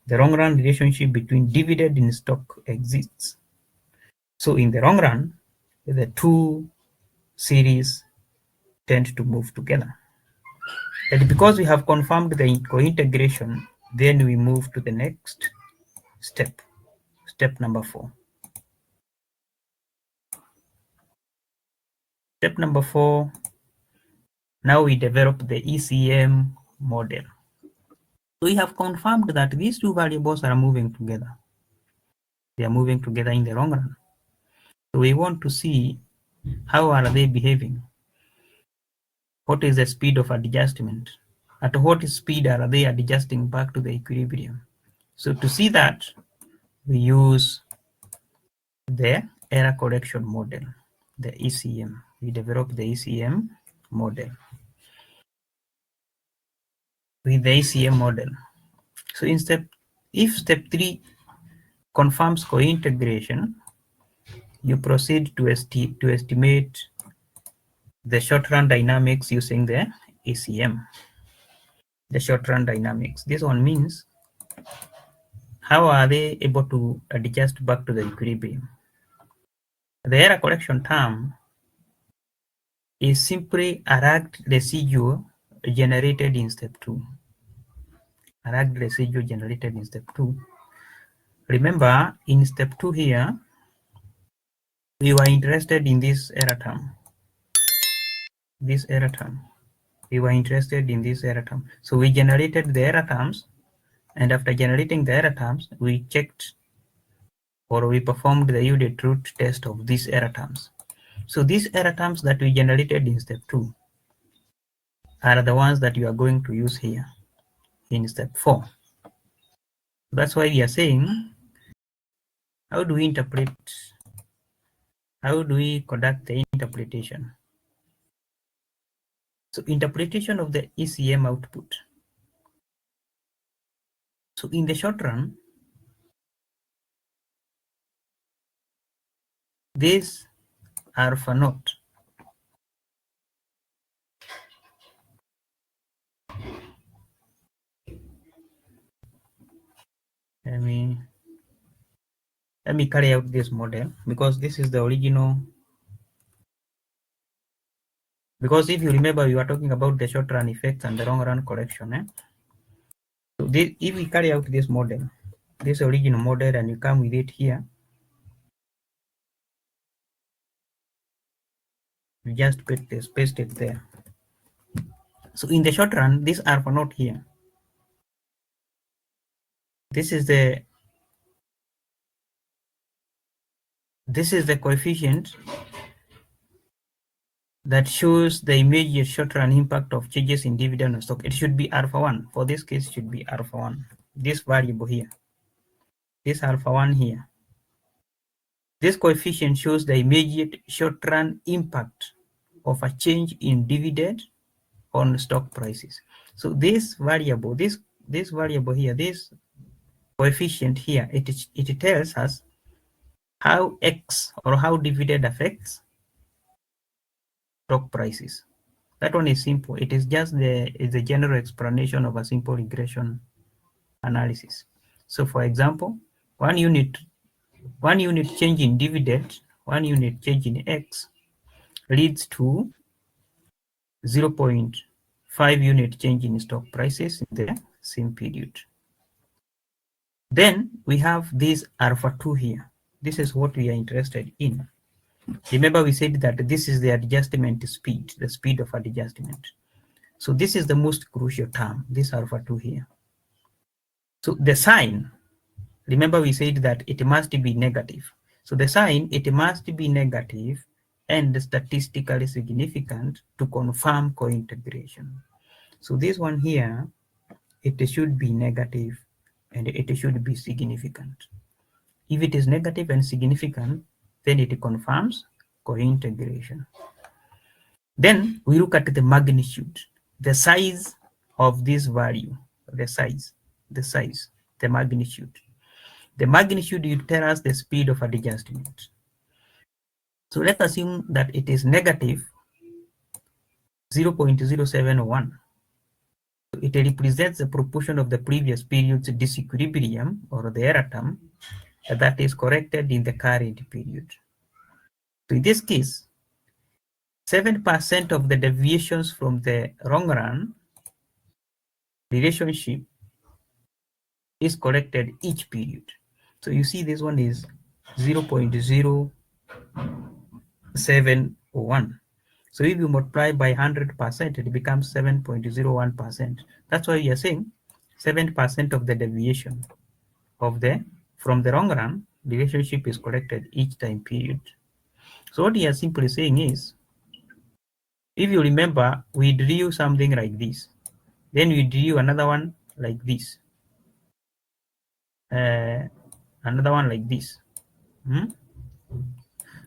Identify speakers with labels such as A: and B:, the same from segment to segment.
A: the long run relationship between dividend and stock exists. So in the long run, the two series tend to move together. And because we have confirmed the co-integration, then we move to the next step, step number 4. Step number 4, now we develop the ECM model. So we have confirmed that these two variables are moving together. They are moving together in the long run. So we want to see how are they behaving. What is the speed of adjustment? At what speed are they adjusting back to the equilibrium? So to see that, we use the error correction model, the ECM. We develop the ECM model. With the ECM model. So if step 3 confirms co-integration, you proceed to estimate the short-run dynamics using the ECM. The short-run dynamics. This one means how are they able to adjust back to the equilibrium? The error correction term is simply a lagged residual generated in step 2. A lagged residual generated in step 2. Remember, in step 2 here, we were interested in this error term. This error term. We were interested in this error term. So we generated the error terms, and after generating the error terms, we checked or we performed the unit truth test of these error terms. So these error terms that we generated in step 2 are the ones that you are going to use here in step 4. That's why we are saying, how do we interpret, how do we conduct the interpretation? So interpretation of the ECM output. So in the short run, this alpha naught let me carry out this model because this is the original. Because if you remember, we were talking about the short run effects and the long run correction. So this, if we carry out this model, this original model, and you come with it here, you just paste it there. So in the short run, this alpha naught here, this is the coefficient that shows the immediate short run impact of changes in dividend and stock. It should be alpha 1. For this case, it should be alpha 1. This variable here, this alpha 1 here. This coefficient shows the immediate short run impact of a change in dividend on stock prices. So this variable, this variable here, this coefficient here, it tells us how X or how dividend affects stock prices. That one is simple. It is just the general explanation of a simple regression analysis. So for example, one unit change in dividend, one unit change in X leads to 0.5 unit change in stock prices in the same period. Then we have this alpha 2 here. This is what we are interested in. Remember, we said that this is the adjustment speed, the speed of adjustment. So this is the most crucial term, this alpha 2 here. So the sign, remember we said that it must be negative. So the sign, it must be negative and statistically significant to confirm co-integration. So this one here, it should be negative and it should be significant. If it is negative and significant, then it confirms co-integration. Then we look at the magnitude, the size of this value, the magnitude. The magnitude will tell us the speed of adjustment. So let's assume that it is negative 0.071. It represents the proportion of the previous period's disequilibrium or the error term that is corrected in the current period. So in this case, 7% of the deviations from the long run relationship is corrected each period. So you see this one is 0.0701. So if you multiply by 100%, it becomes 7.01%. That's why we are saying 7% of the deviation of from the long run relationship is corrected each time period. So what we are simply saying is, if you remember, we drew something like this. Then we drew another one like this. Another one like this.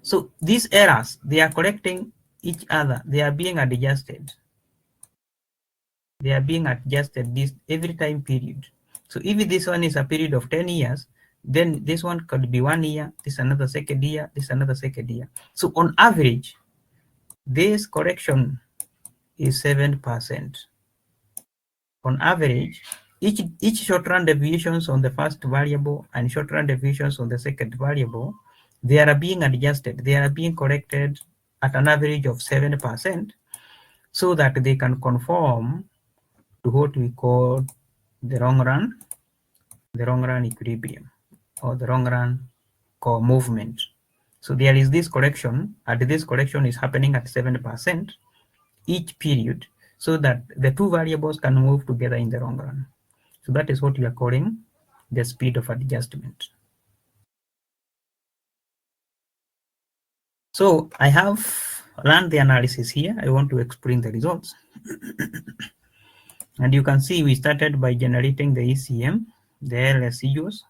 A: So these errors, they are correcting each other. They are being adjusted. They are being adjusted this every time period. So if this one is a period of 10 years, then this one could be 1 year, this another second year, this another second year. So on average, this correction is 7%. On average, each short-run deviations on the first variable and short-run deviations on the second variable, they are being adjusted. They are being corrected at an average of 7% so that they can conform to what we call the long run equilibrium or the long run core movement. So there is this correction, and this correction is happening at 7% each period so that the two variables can move together in the long run. So that is what we are calling the speed of adjustment. So I have run the analysis here. I want to explain the results. And you can see we started by generating the ECM, the residuals,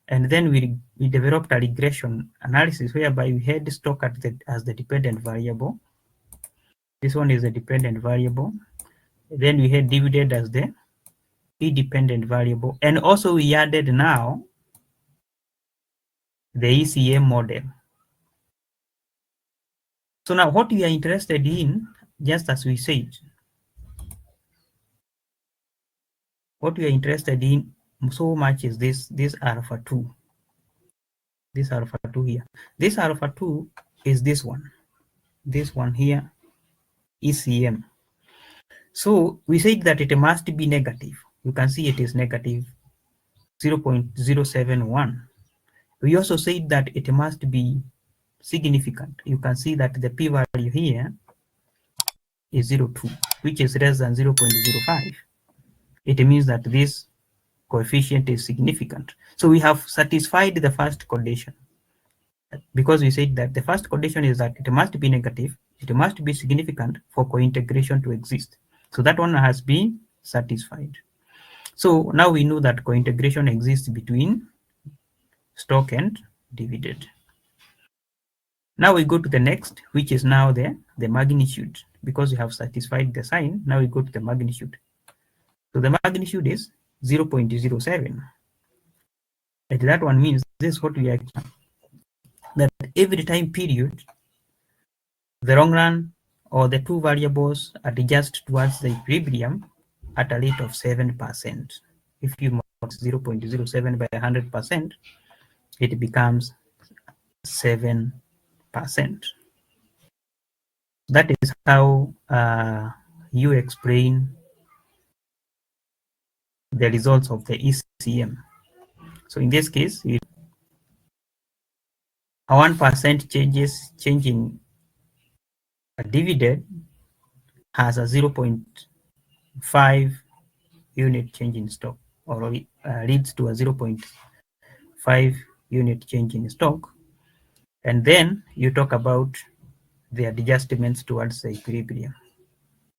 A: and then we developed a regression analysis whereby we had stock as the dependent variable. This one is a dependent variable. Then we had dividend as the independent variable. And also we added now the ECM model. So now what we are interested in, just as we said, what we are interested in so much is this alpha 2. This alpha 2 here. This alpha 2 is this one. This one here, ECM. So we said that it must be negative. You can see it is negative 0.071. We also said that it must be significant. You can see that the p-value here is 0.2, which is less than 0.05. It means that this coefficient is significant. So we have satisfied the first condition, because we said that the first condition is that it must be negative, it must be significant for cointegration to exist. So that one has been satisfied. So now we know that cointegration exists between stock and dividend. Now we go to the next, which is now the magnitude. Because we have satisfied the sign, now we go to the magnitude. So the magnitude is 0.07. And that one means this is what we are, that every time period, the long run or the two variables adjust towards the equilibrium at a rate of 7%. If you multiply 0.07 by 100%, it becomes 7%. That is how you explain the results of the ECM. So in this case, a 1% change in a dividend has a 0.5 unit change in stock, or leads to a 0.5 unit change in stock. And then you talk about the adjustments towards the equilibrium.